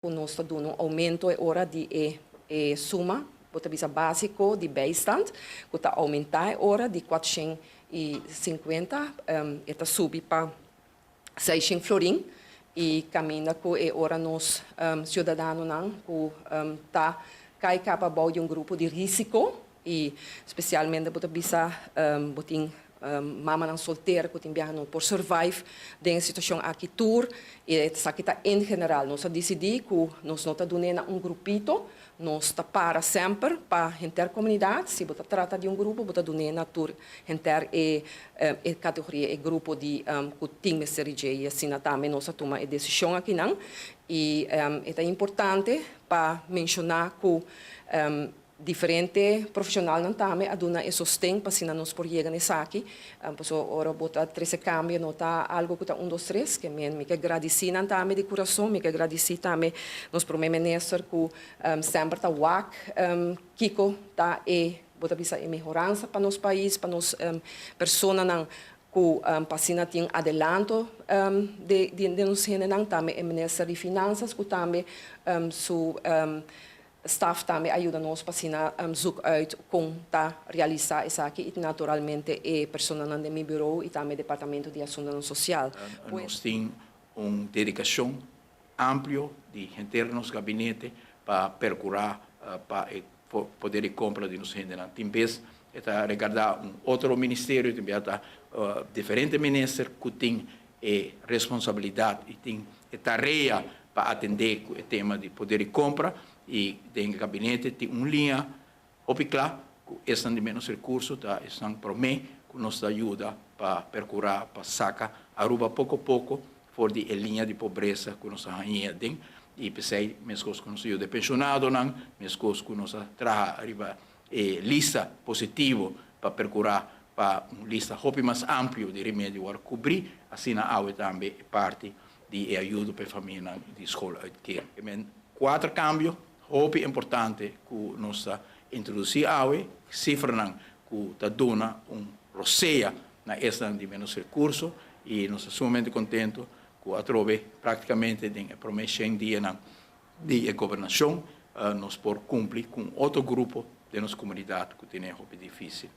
nós está dando um aumento agora de suma, bota básico de bijstand, que está aumentar agora de 450, está subir para 600 florim, e caminha com agora nós cidadãos que está cai capaz de grupo de risco e especialmente bota botin mama não solteira que tem viajando por survive de situação aqui tour e essa aqui em geral nós decidimos que nós não está dando grupito nós está para sempre para intercomunidade se bota trata de grupo bota dando tour inter categoria grupo de que tem messeria e assim também nós toma a decisão aqui não e é importante para mencionar que diferente profissional não também a dona e sostém para se nós por chegar nessa aqui pois ora bota 13 cambio nota algo que está 1 2 3 que me que agradecer não também de coração me que agradecer também nos primeiro-ministro que sempre está wak Kiko tá bota bisa melhorança para nosso país para nos pessoas não que passina tem adelanto de nos generar também o ministro de finanças que também staff também ajuda nós para zoek uit como tá realizar isso aqui e naturalmente pessoas do meu bureau e também departamento de ação social. Nós temos uma dedicação ampla de gente no nosso gabinete para procurar para poder comprar de nos gente. Talvez está regardar outro ministério, também está diferente ministério que tem responsabilidade e tem tarefa para atender o tema de poder compra e tem gabinete tem uma linha opiclar que estão de menos recursos tá estão para mim que nos ajuda para procurar para sacar Aruba pouco a pouco fora de linha de pobreza que nos arranha tem e pensei mesmo que nos ajuda pensionado não mesmo que nos traz arriba lista positivo para procurar para uma lista mais ampla de remédio para cobrir assim na água também parte de ajuda para a família de escola que 4 cambios hope importante que nós introduzir água cifra que está dando roceia na esta de menos recursos e nós estamos sumamente contentos que atrove praticamente a promessa em dia de governação nós por cumprir com outro grupo de nossa comunidade que tem hope difícil